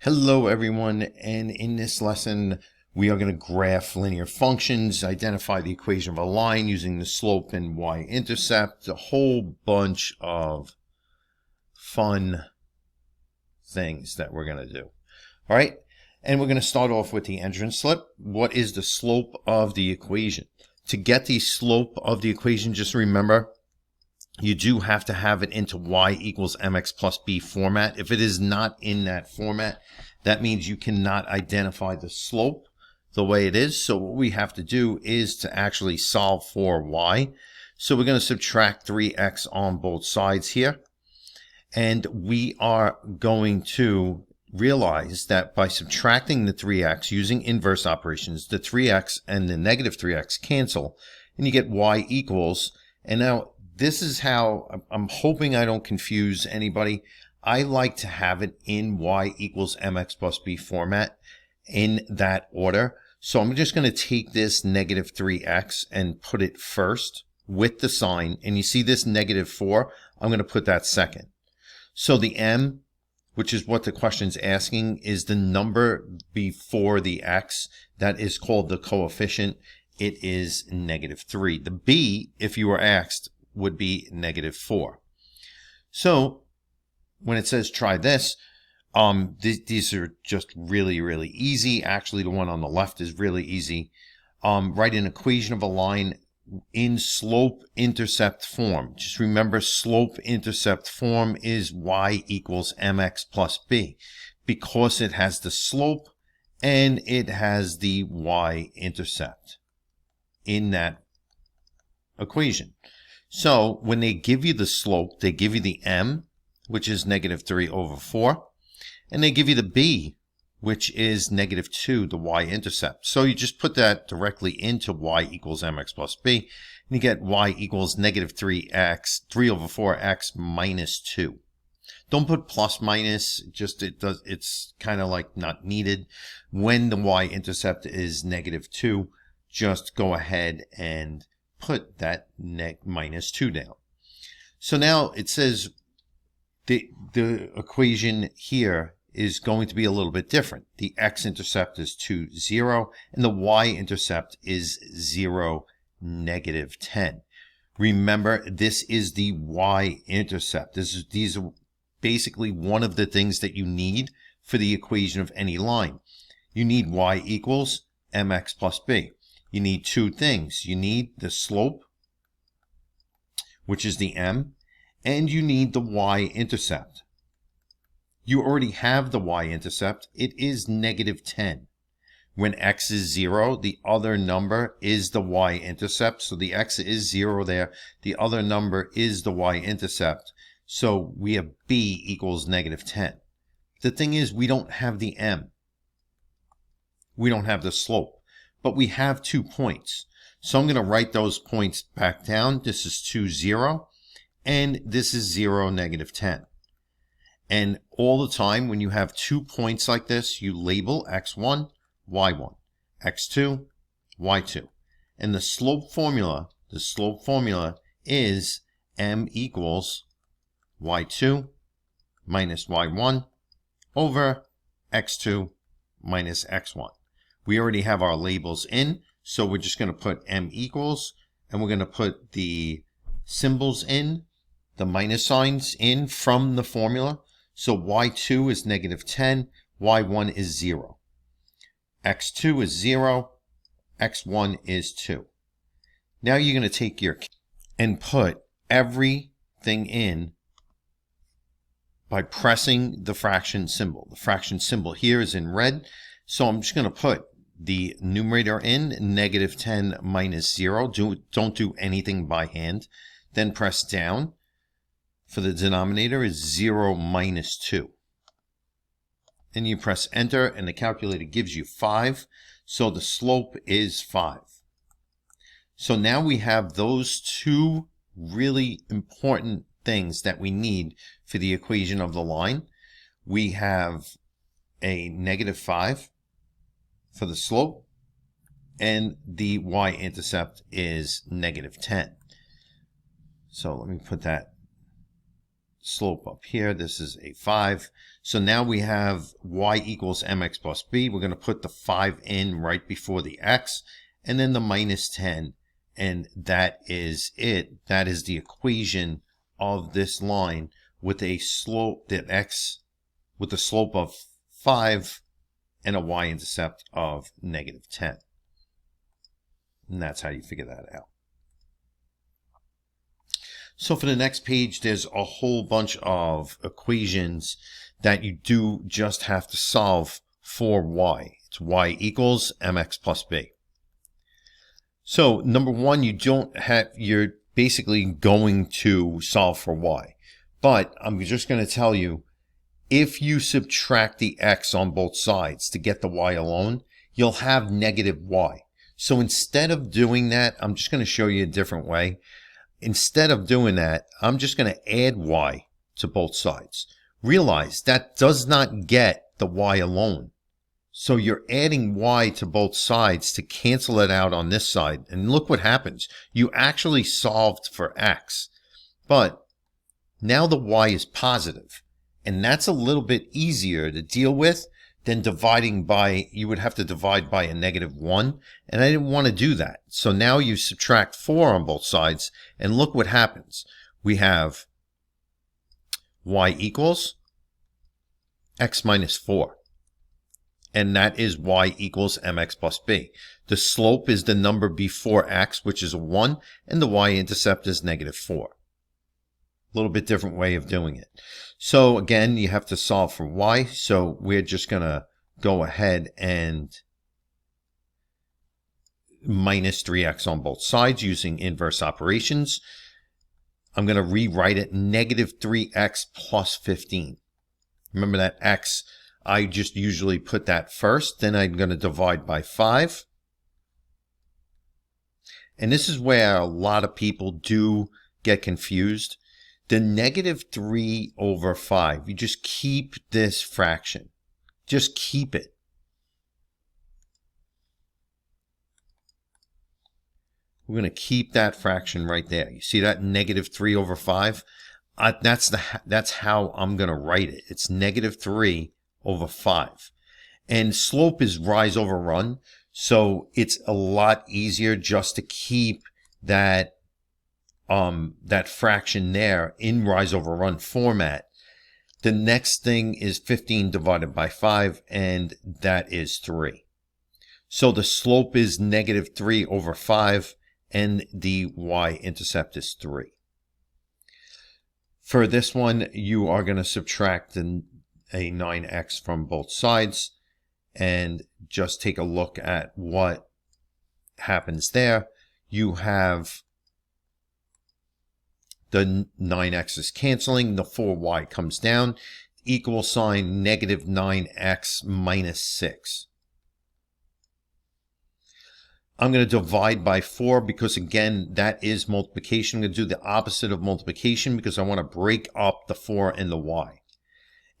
Hello everyone, and in this lesson we are going to graph linear functions, identify the equation of a line using the slope and y-intercept, a whole bunch of fun things that we're going to do. All right, and we're going to start off with the entrance slip. What is the slope of the equation? To get the slope of the equation, just remember you do have to have it into y equals mx plus b format. If it is not in that format, that means you cannot identify the slope the way it is. So what we have to do is to actually solve for y. So we're going to subtract 3x on both sides here. And we are going to realize that by subtracting the 3x using inverse operations, the 3x and the negative 3x cancel, and you get y equals, and now this is how I'm hoping I don't confuse anybody. I like to have it in y equals mx plus b format in that order. So I'm just going to take this negative 3x and put it first with the sign. And you see this negative 4, I'm going to put that second. So the m, which is what the question's asking, is the number before the x. That is called the coefficient. It is negative 3. The b, if you were asked, would be negative 4. So when it says try this, these are just really easy. Actually, the one on the left is really easy. Write an equation of a line in slope-intercept form. Just remember, slope-intercept form is y equals mx plus b, because it has the slope and it has the y-intercept in that equation. So when they give you the slope, they give you the m, which is negative 3 over 4, and they give you the b, which is negative 2, the y-intercept. So you just put that directly into y equals mx plus b, and you get y equals negative 3 over 4x minus 2. Don't put plus minus, just it's kind of like not needed. When the y-intercept is negative 2, just go ahead and put that minus 2 down. So now it says the equation here is going to be a little bit different. The x-intercept is 2, 0, and the y-intercept is 0, negative 10. Remember, this is the y-intercept. These are basically one of the things that you need for the equation of any line. You need y equals mx plus b. You need two things. You need the slope, which is the m, and you need the y-intercept. You already have the y-intercept. It is negative 10. When x is 0, the other number is the y-intercept. So the x is 0 there. The other number is the y-intercept. So we have b equals negative 10. The thing is, we don't have the m. We don't have the slope. But we have 2 points. So I'm going to write those points back down. This is 2, 0. And this is 0, negative 10. And all the time when you have 2 points like this, you label x1, y1, x2, y2. And the slope formula is m equals y2 minus y1 over x2 minus x1. We already have our labels in, so we're just going to put m equals, and we're going to put the symbols in, the minus signs in from the formula. So y2 is negative 10, y1 is 0. x2 is 0, x1 is 2. Now you're going to take your and put everything in by pressing the fraction symbol. The fraction symbol here is in red, so I'm just going to put the numerator in, negative 10 minus 0. Don't do anything by hand. Then press down. For the denominator is 0 minus 2. Then you press enter, and the calculator gives you 5. So the slope is 5. So now we have those two really important things that we need for the equation of the line. We have a negative 5 for the slope, and the y-intercept is negative 10. So let me put that slope up here. This is a 5. So now we have y equals mx plus b. We're going to put the 5 in right before the x, and then the minus 10. And that is it. That is the equation of this line with a slope, that x with a slope of 5 and a y-intercept of negative 10. And that's how you figure that out. So for the next page, there's a whole bunch of equations that you do just have to solve for y. It's y equals mx plus b. So number one, you're basically going to solve for y. But I'm just going to tell you, if you subtract the x on both sides to get the y alone, you'll have negative y. So instead of doing that, I'm just going to show you a different way. Instead of doing that, I'm just going to add y to both sides. Realize that does not get the y alone. So you're adding y to both sides to cancel it out on this side. And look what happens. You actually solved for x. But now the y is positive. And that's a little bit easier to deal with than dividing by, you would have to divide by a negative 1. And I didn't want to do that. So now you subtract 4 on both sides. And look what happens. We have y equals x minus 4. And that is y equals mx plus b. The slope is the number before x, which is a 1. And the y-intercept is negative 4. A little bit different way of doing it. So again, you have to solve for y. So we're just going to go ahead and minus 3x on both sides using inverse operations. I'm going to rewrite it negative 3x plus 15. Remember that x, I just usually put that first. Then I'm going to divide by 5. And this is where a lot of people do get confused. The negative 3 over 5, you just keep this fraction. Just keep it. We're going to keep that fraction right there. You see that negative 3 over 5? That's how I'm going to write it. It's negative 3 over 5. And slope is rise over run. So it's a lot easier just to keep that fraction there in rise over run format. The next thing is 15 divided by 5, and that is 3. So the slope is negative 3 over 5, and the y-intercept is 3. For this one, you are going to subtract a 9x from both sides, and just take a look at what happens there. You have the 9x is canceling, the 4y comes down, equal sign negative 9x minus 6. I'm going to divide by 4 because, again, that is multiplication. I'm going to do the opposite of multiplication because I want to break up the 4 and the y.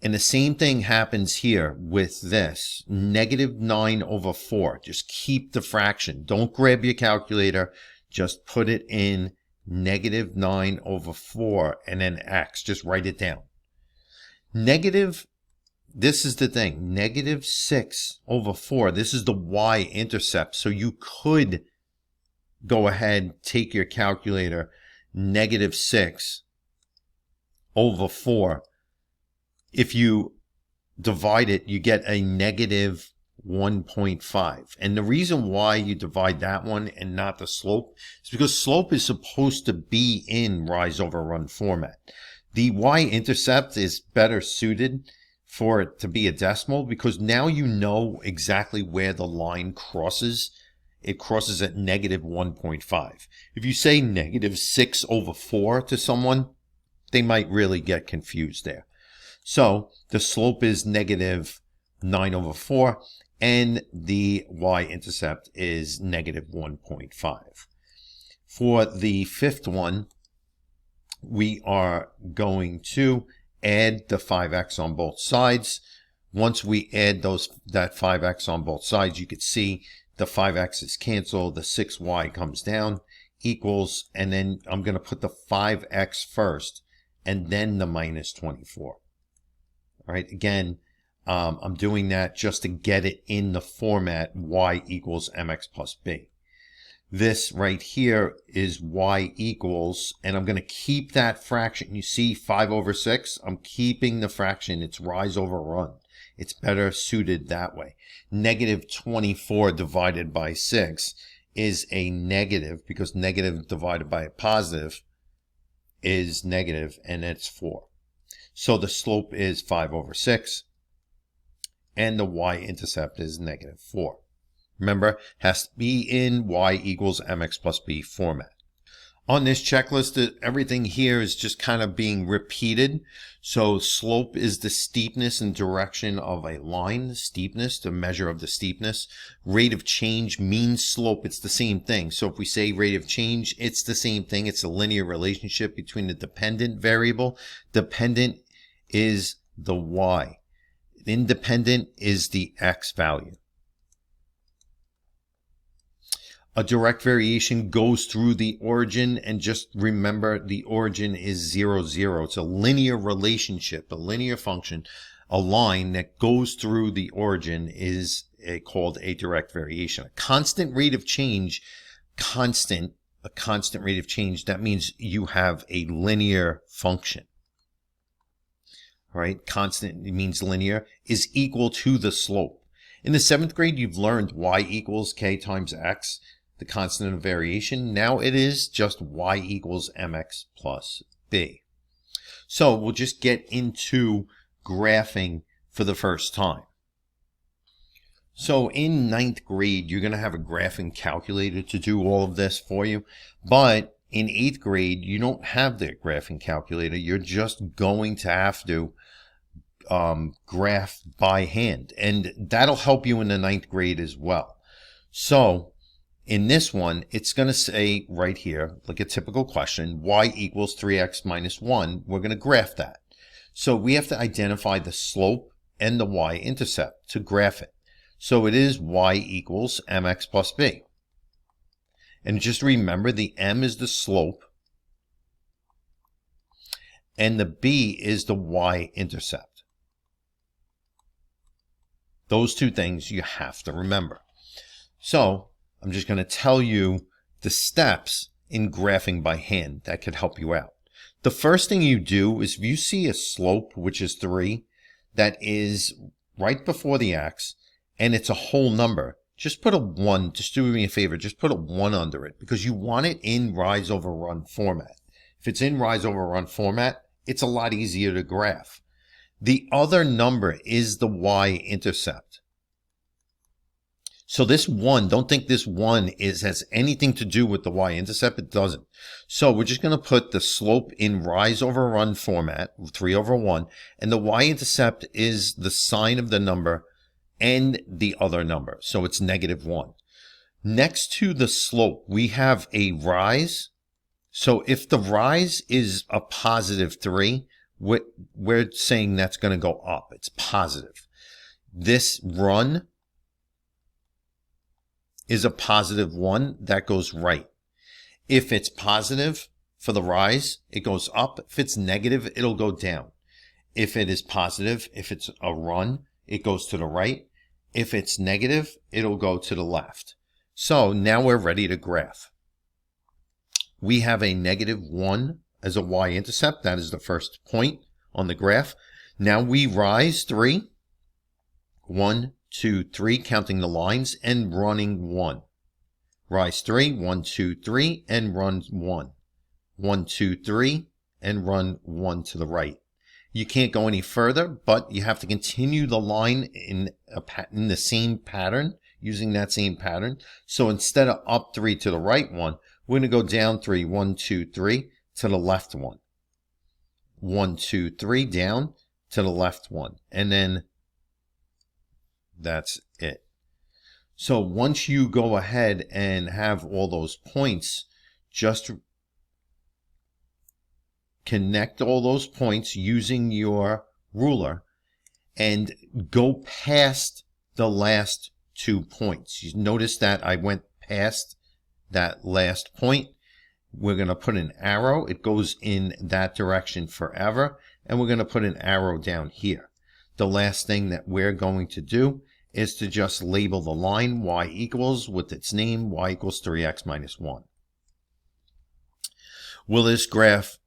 And the same thing happens here with this. Negative 9 over 4. Just keep the fraction. Don't grab your calculator. Just put it in negative 9 over 4 and then x. Just write it down. This is the thing. Negative 6 over 4. This is the y-intercept. So you could go ahead, take your calculator, negative 6 over 4. If you divide it, you get a negative 1.5. And the reason why you divide that one and not the slope is because slope is supposed to be in rise over run format. The y-intercept is better suited for it to be a decimal because now you know exactly where the line crosses. It crosses at negative 1.5. If you say negative 6 over 4 to someone, they might really get confused there. So the slope is negative 9 over 4, and the y-intercept is negative 1.5. For the fifth one, we are going to add the 5x on both sides. Once we add that 5x on both sides, you can see the 5x is canceled, the 6y comes down, equals, and then I'm going to put the 5x first, and then the minus 24. All right, again, I'm doing that just to get it in the format y equals mx plus b. This right here is y equals, and I'm going to keep that fraction. You see 5 over 6? I'm keeping the fraction. It's rise over run. It's better suited that way. Negative 24 divided by 6 is a negative, because negative divided by a positive is negative, and it's 4. So the slope is 5 over 6, and the y-intercept is negative 4. Remember, has to be in y equals mx plus b format. On this checklist, everything here is just kind of being repeated. So slope is the steepness and direction of a line, steepness, the measure of the steepness. Rate of change, mean slope, it's the same thing. So if we say rate of change, it's the same thing. It's a linear relationship between the dependent variable. Dependent is the y. Independent is the x value. A direct variation goes through the origin, and just remember the origin is 0, 0. It's a linear relationship, a linear function. A line that goes through the origin is called a direct variation. A constant rate of change, a constant rate of change, that means you have a linear function. All right, constant means linear, is equal to the slope. In the 7th grade, you've learned y equals k times x, the constant of variation. Now it is just y equals mx plus b. So we'll just get into graphing for the first time. So in 9th grade, you're going to have a graphing calculator to do all of this for you. But in 8th grade, you don't have the graphing calculator. You're just going to have to graph by hand. And that'll help you in the 9th grade as well. So in this one, it's going to say right here, like a typical question, y equals 3x minus 1. We're going to graph that. So we have to identify the slope and the y-intercept to graph it. So it is y equals mx plus b. And just remember, the m is the slope, and the b is the y-intercept. Those two things you have to remember. So I'm just going to tell you the steps in graphing by hand that could help you out. The first thing you do is, if you see a slope, which is 3, that is right before the x, and it's a whole number, just put a 1, just do me a favor, just put a 1 under it, because you want it in rise over run format. If it's in rise over run format, it's a lot easier to graph. The other number is the y-intercept. So this 1, don't think this 1 has anything to do with the y-intercept. It doesn't. So we're just going to put the slope in rise over run format, 3 over 1, and the y-intercept is the sign of the number and the other number. So it's negative 1. Next to the slope, we have a rise. So if the rise is a positive 3, we're saying that's going to go up. It's positive. This run is a positive 1, that goes right. If it's positive for the rise, it goes up. If it's negative, it'll go down. If it is positive, if it's a run, it goes to the right. If it's negative, it'll go to the left. So now we're ready to graph. We have a negative 1 as a y-intercept. That is the first point on the graph. Now we rise 3. 1, 2, 3, counting the lines and running 1. Rise 3, 1, 2, 3, and run 1. 1, 2, 3, and run 1 to the right. You can't go any further, but you have to continue the line in the same pattern, using that same pattern. So instead of up 3 to the right 1, we're going to go down 3, 1, 2, 3, to the left 1. 1, 2, 3, down to the left 1. And then that's it. So once you go ahead and have all those points, just connect all those points using your ruler and go past the last 2 points. You notice that I went past that last point. we're going to put an arrow. It goes in that direction forever. And we're going to put an arrow down here. The last thing that we're going to do is to just label the line y equals with its name, y equals 3x minus 1. Will this graph,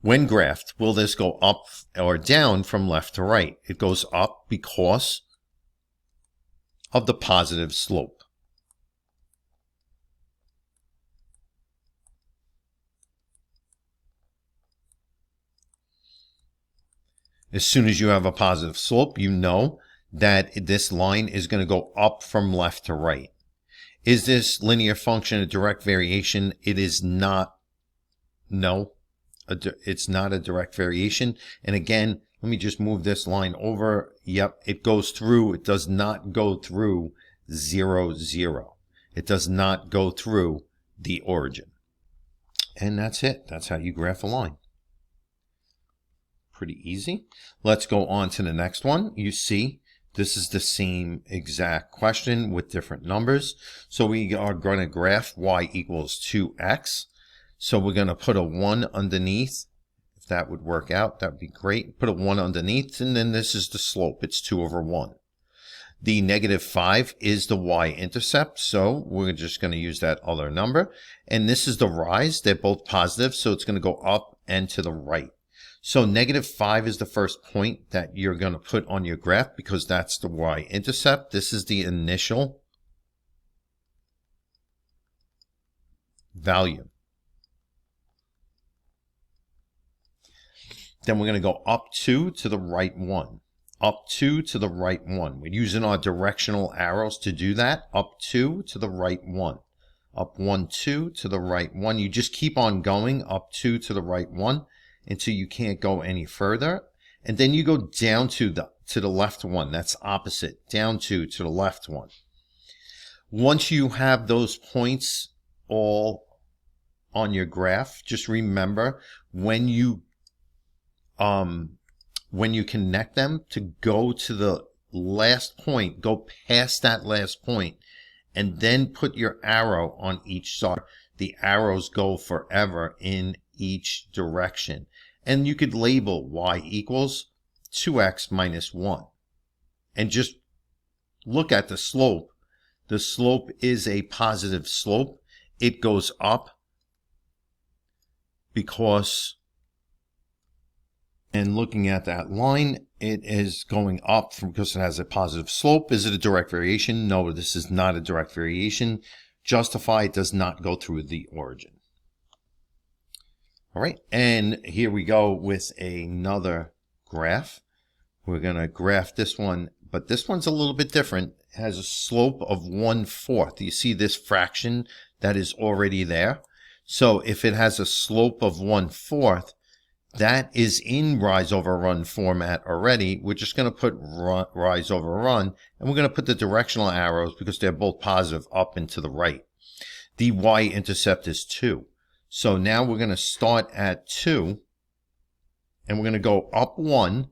when graphed, will this go up or down from left to right? It goes up because of the positive slope. As soon as you have a positive slope, you know that this line is going to go up from left to right. Is this linear function a direct variation? It is not. No, it's not a direct variation. And again, let me just move this line over. Yep, it goes through. It does not go through 0, 0. It does not go through the origin. And that's it. That's how you graph a line. Pretty easy. Let's go on to the next one. You see, this is the same exact question with different numbers. So we are going to graph y equals 2x. So we're going to put a 1 underneath. If that would work out, that would be great. Put a 1 underneath, and then this is the slope. It's 2 over 1. The negative 5 is the y-intercept, so we're just going to use that other number. And this is the rise. They're both positive, so it's going to go up and to the right. So negative 5 is the first point that you're going to put on your graph because that's the y-intercept. This is the initial value. Then we're going to go up 2 to the right 1. Up 2 to the right 1. We're using our directional arrows to do that. Up 2 to the right 1. Up 1, 2 to the right 1. You just keep on going up 2 to the right 1. Until you can't go any further. And then you go down to the left 1. That's opposite. Down 2 to the left 1. Once you have those points all on your graph, just remember when you connect them to go to the last point, go past that last point, and then put your arrow on each side. The arrows go forever in each direction. And you could label y equals 2x minus 1. And just look at the slope. The slope is a positive slope. It goes up because, and looking at that line, it is going up because it has a positive slope. Is it a direct variation? No, this is not a direct variation. Justify it does not go through the origin. All right, and here we go with another graph. We're going to graph this one, but this one's a little bit different. It has a slope of 1/4. You see this fraction that is already there? So if it has a slope of 1/4, that is in rise over run format already. We're just going to put rise over run, and we're going to put the directional arrows because they're both positive up and to the right. The y-intercept is 2. So now we're going to start at 2, and we're going to go up 1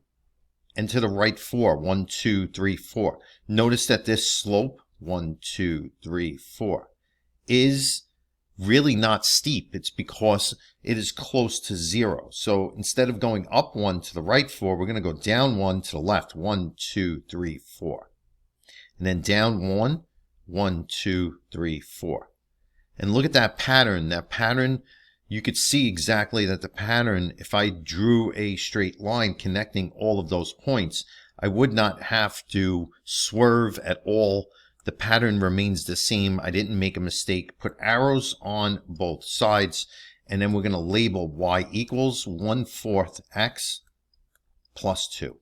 and to the right 4. 1, 2, 3, 4. Notice that this slope, 1, 2, 3, 4, is really not steep. It's because it is close to 0. So instead of going up 1 to the right 4, we're going to go down 1 to the left. 1, 2, 3, 4. And then down 1, 1, 2, 3, 4. And look at that pattern. That pattern, you could see exactly that the pattern, if I drew a straight line connecting all of those points, I would not have to swerve at all. The pattern remains the same. I didn't make a mistake. Put arrows on both sides, and then we're going to label y equals 1/4 x plus 2.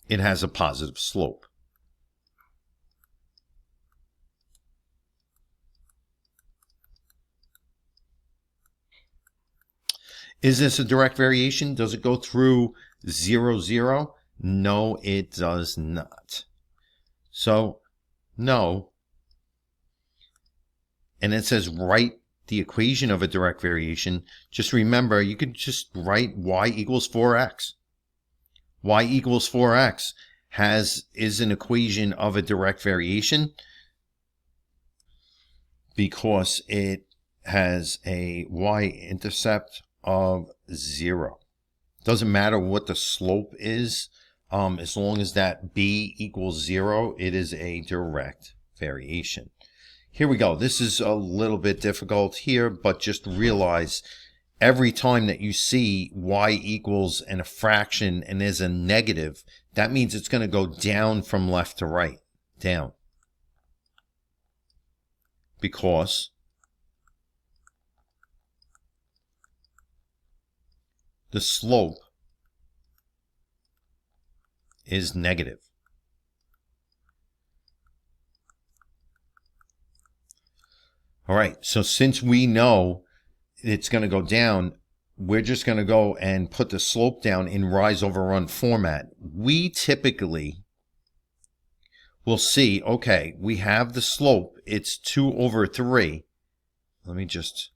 It has a positive slope. Is this a direct variation? Does it go through 0, 0? No, it does not. So, no. And it says write the equation of a direct variation. Just remember, you could just write y equals 4x. Y equals 4x is an equation of a direct variation. because it has a y-intercept of 0. Doesn't matter what the slope is, as long as that b equals 0, it is a direct variation. Here we go. This is a little bit difficult here, but just realize every time that you see y equals and a fraction and there's a negative, that means it's going to go down from left to right, down. Because the slope is negative. All right, so since we know it's going to go down, we're just going to go and put the slope down in rise over run format. We typically will see, okay, we have the slope, it's 2 over 3. Let me just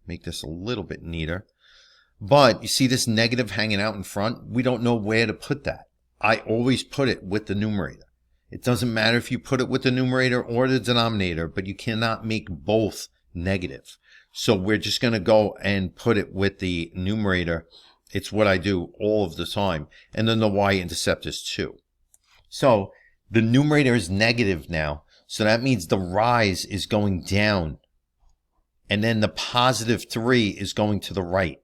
make this a little bit neater. But you see this negative hanging out in front? We don't know where to put that. I always put it with the numerator. It doesn't matter if you put it with the numerator or the denominator, but you cannot make both negative. So we're just going to go and put it with the numerator. It's what I do all of the time. And then the y-intercept is 2. So the numerator is negative now. So that means the rise is going down. And then the positive 3 is going to the right.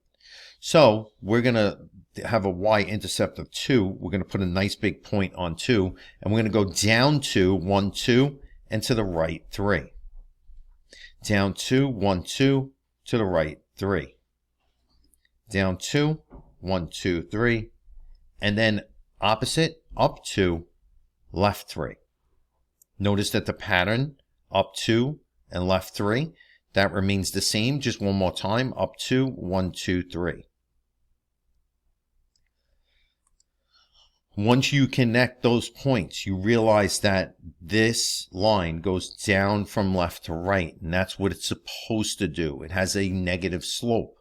So we're going to have a y-intercept of 2. We're going to put a nice big point on 2. And we're going to go down 2, 1, 2, and to the right 3. Down 2, 1, 2, to the right 3. Down 2, 1, 2, 3. And then opposite, up 2, left 3. Notice that the pattern, up 2 and left 3, that remains the same. Just one more time, up 2, 1, 2, 3. Once you connect those points, you realize that this line goes down from left to right, and that's what it's supposed to do. It has a negative slope.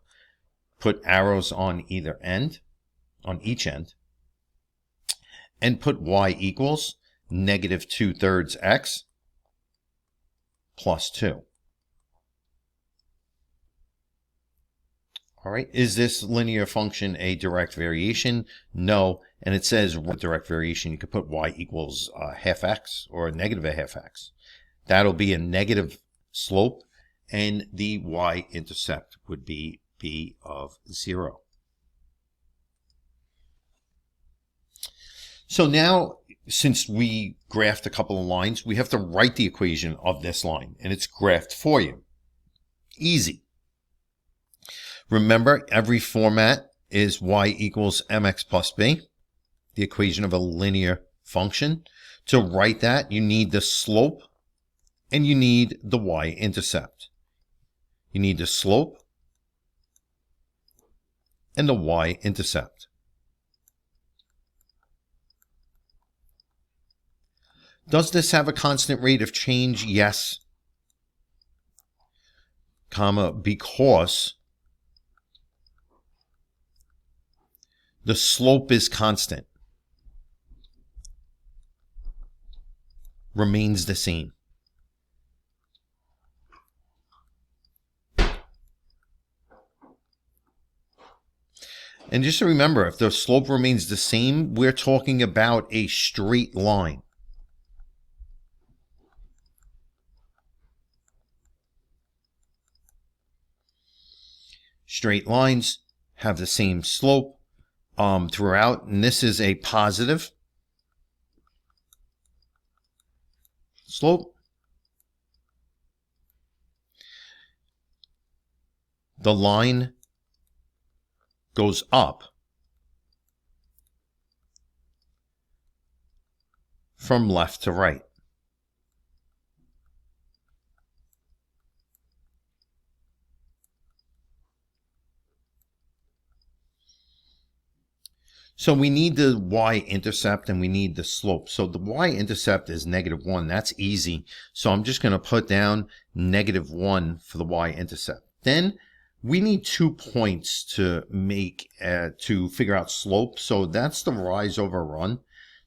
Put arrows on either end, on each end, and put y equals negative 2/3 x plus 2. All right, is this linear function a direct variation? No, and it says direct variation, you could put y equals half x or a negative a half x. That'll be a negative slope, and the y-intercept would be b of 0. So now, since we graphed a couple of lines, we have to write the equation of this line, and it's graphed for you. Easy. Remember, every format is y equals mx plus b, the equation of a linear function. To write that, you need the slope and you need the y-intercept. You need the slope and the y-intercept. Does this have a constant rate of change? Yes, comma, because the slope is constant, remains the same. And just to remember, if the slope remains the same, we're talking about a straight line. Straight lines have the same slope throughout, and this is a positive slope. The line goes up from left to right. So we need the y-intercept and we need the slope. So the y-intercept is -1. That's easy. So I'm just going to put down -1 for the y-intercept. Then we need 2 points to make to figure out slope. So that's the rise over run.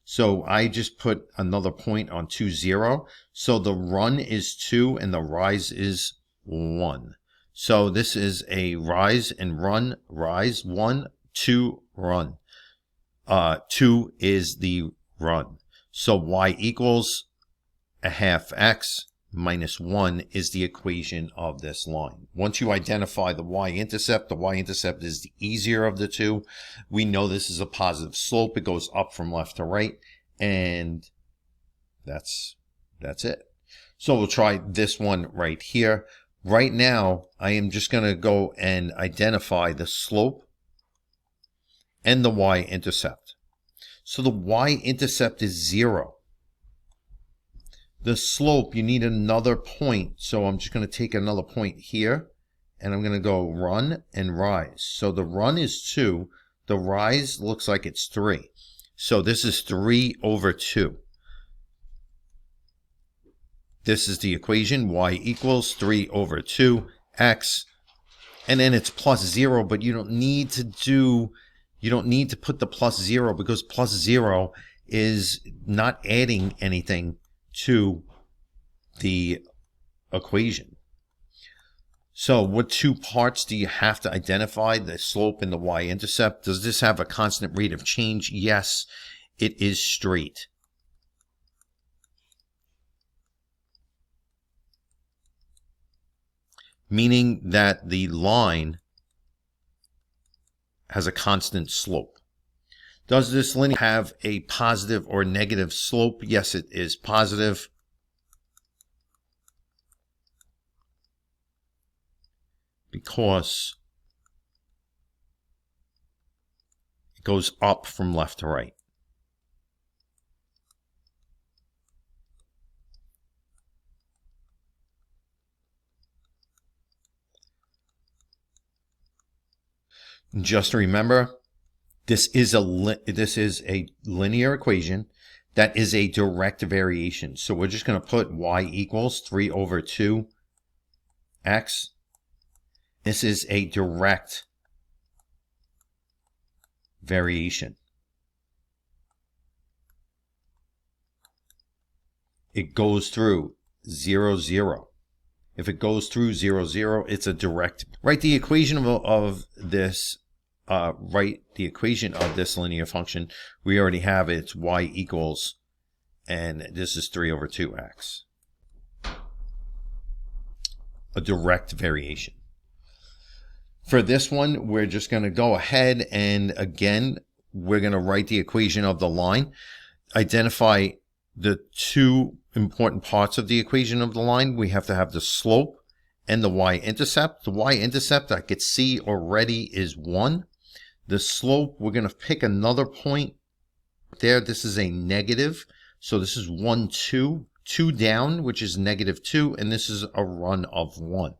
So I just put another point on 2, 0. So the run is 2 and the rise is 1. So this is a rise and run, rise, 1, 2, run. 2 is the run. So y equals a half x minus 1 is the equation of this line. Once you identify the y-intercept is the easier of the two. We know this is a positive slope. It goes up from left to right, and that's it. So we'll try this one right here. Right now, I am just going to go and identify the slope and the y-intercept. So the y-intercept is 0. The slope, you need another point. So I'm just going to take another point here, and I'm going to go run and rise. So the run is 2. The rise looks like it's 3. So this is 3 over 2. This is the equation, y equals 3 over 2 x. And then it's plus 0, but you don't need to put the plus 0, because plus 0 is not adding anything to the equation. So what two parts do you have to identify? The slope and the y-intercept. Does this have a constant rate of change? Yes, it is straight. Meaning that the line has a constant slope. Does this linear have a positive or negative slope? Yes, it is positive. Because it goes up from left to right. Just remember, this is a linear equation that is a direct variation. So we're just going to put y equals 3 over 2 x. This is a direct variation. It goes through 0, 0. If it goes through 0, 0, it's a direct. Write the equation of this. Write the equation of this linear function. We already have it. It's y equals, and this is 3 over 2x. A direct variation. For this one, we're just going to go ahead and again, we're going to write the equation of the line. Identify the two important parts of the equation of the line. We have to have the slope and the y-intercept. The y-intercept I could see already is 1. The slope, we're going to pick another point there. This is a negative. So this is 1, 2. 2 down, which is negative 2. And this is a run of 1.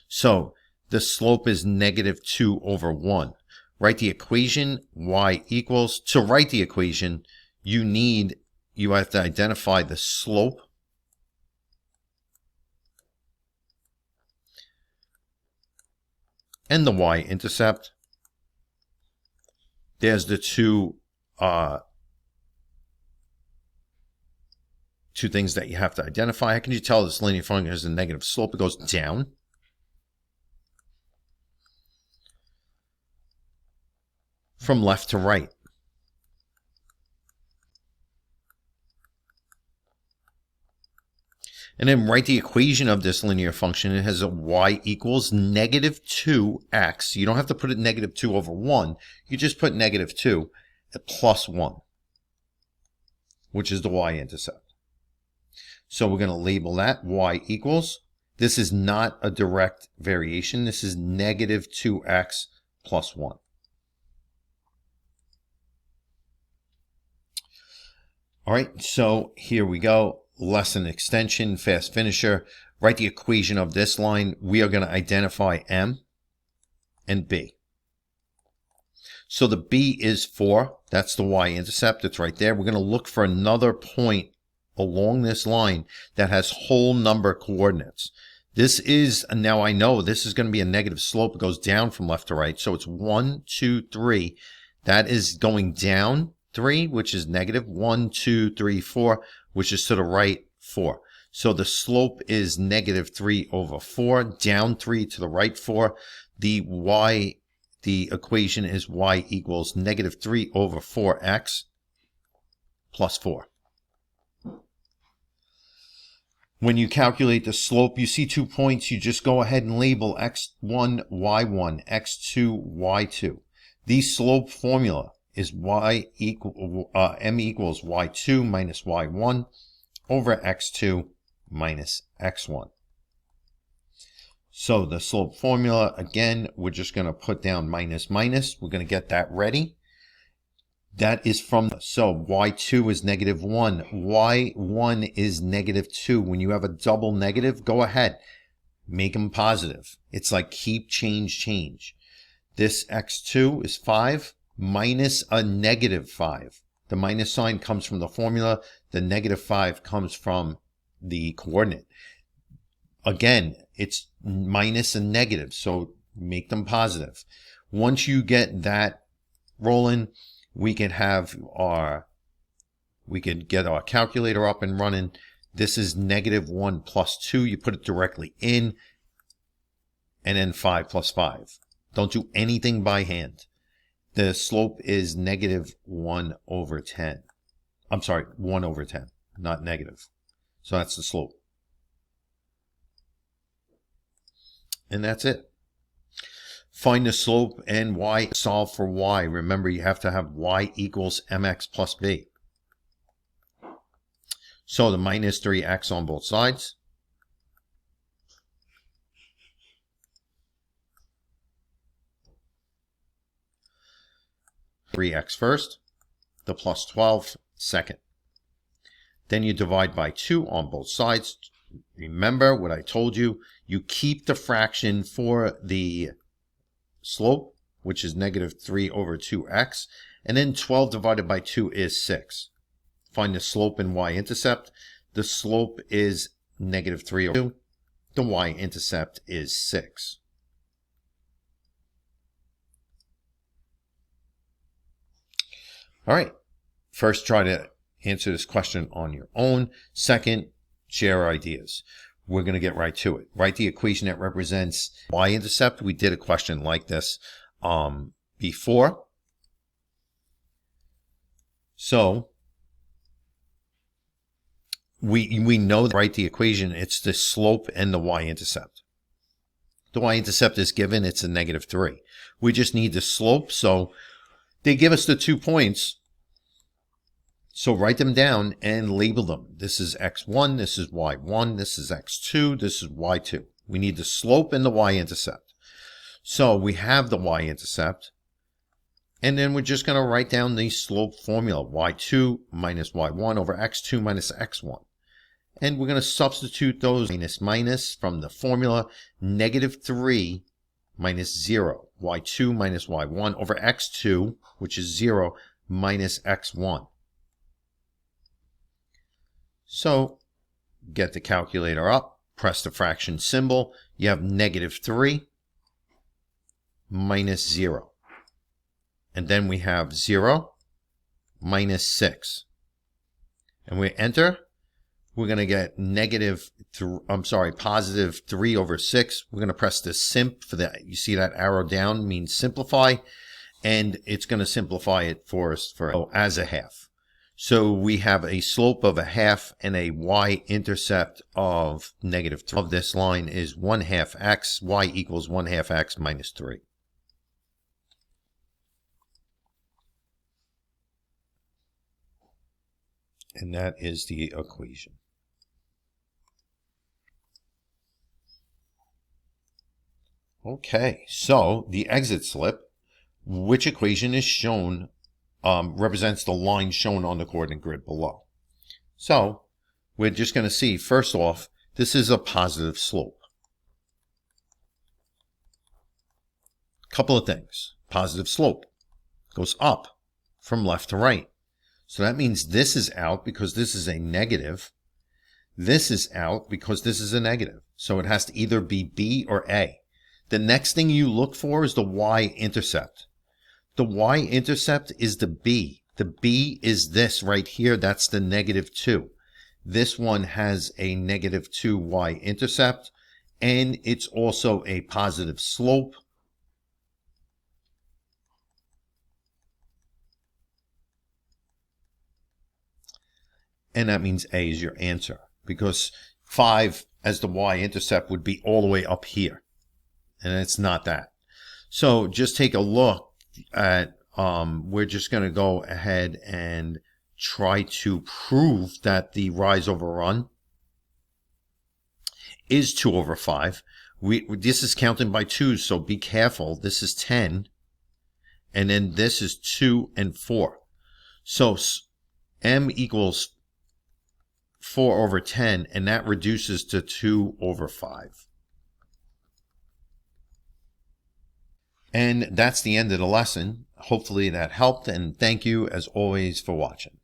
So the slope is negative 2 over 1. Write the equation, y equals. To write the equation, you have to identify the slope and the y-intercept. There's the two things that you have to identify. How can you tell this linear function has a negative slope? It goes down. From left to right. And then write the equation of this linear function. It has a y equals negative 2x. You don't have to put it negative 2 over 1. You just put negative 2 at plus 1, which is the y-intercept. So we're going to label that y equals. This is not a direct variation. This is negative 2x plus 1. All right, so here we go. Lesson extension, fast finisher. Write the equation of this line. We are going to identify M and B. So the B is 4. That's the y-intercept. It's right there. We're going to look for another point along this line that has whole number coordinates. This is, now I know this is going to be a negative slope. It goes down from left to right. So it's 1, 2, 3. That is going down. 3, which is negative, 1, 2, 3, 4, which is to the right, 4. So the slope is negative 3 over 4, down 3 to the right 4. The equation is y equals negative 3 over 4x plus 4. When you calculate the slope, you see 2 points, you just go ahead and label x1, y1, x2, y2. The slope formula is m equals y2 minus y1 over x2 minus x1. So the slope formula, again, we're just going to put down minus minus. We're going to get that ready. That is from, so y2 is negative 1. y1 is negative 2. When you have a double negative, go ahead. Make them positive. It's like keep, change. This x2 is 5 minus a negative 5. The minus sign comes from the formula. The negative 5 comes from the coordinate. Again, it's minus and negative, so make them positive. Once you get that rolling, we can get our calculator up and running. This is negative 1 plus 2. You put it directly in, and then 5 plus 5. Don't do anything by hand. The slope is negative 1 over 10. I'm sorry, 1 over 10, not negative. So that's the slope. And that's it. Find the slope and y, solve for y. Remember, you have to have y equals mx plus b. So the minus 3x on both sides. (3x) first, the plus 12 second. Then you divide by 2 on both sides. Remember what I told you. You keep the fraction for the slope, which is negative 3 over 2x. And then 12 divided by 2 is 6. Find the slope and y-intercept. The slope is negative 3 over 2. The y-intercept is 6. All right. First, try to answer this question on your own. Second, share ideas. We're going to get right to it. Write the equation that represents y-intercept. We did a question like this before. So we know that, write the equation. It's the slope and the y-intercept. The y-intercept is given. It's a negative 3. We just need the slope. So they give us the 2 points. So write them down and label them. This is x1, this is y1, this is x2, this is y2. We need the slope and the y-intercept. So we have the y-intercept. And then we're just going to write down the slope formula. y2 minus y1 over x2 minus x1. And we're going to substitute those minus minus from the formula. Negative 3 minus 0. y2 minus y1 over x2, which is 0, minus x1. So get the calculator up, press the fraction symbol. You have negative 3 minus 0. And then we have 0 minus 6. And we enter. We're going to get positive 3 over 6. We're going to press the simp for that. You see that arrow down means simplify. And it's going to simplify it for us as a half. So we have a slope of a half and a y-intercept of negative 3. Of this line is 1/2 x. Y equals 1/2 x minus 3. And that is the equation. Okay, so the exit slip, which equation is shown represents the line shown on the coordinate grid below. So we're just going to see, first off, this is a positive slope. Couple of things. Positive slope goes up from left to right. So that means this is out because this is a negative. This is out because this is a negative. So it has to either be B or A. The next thing you look for is the y-intercept. The y-intercept is the B. The b is this right here. That's the -2. This one has a -2 y-intercept, and it's also a positive slope. And that means A is your answer, because 5 as the y-intercept would be all the way up here. And it's not that. So just take a look at, we're just going to go ahead and try to prove that the rise over run is 2 over 5. This is counting by 2s, so be careful. This is 10. And then this is 2 and 4. So m equals 4 over 10, and that reduces to 2 over 5. And that's the end of the lesson. Hopefully that helped, and thank you as always for watching.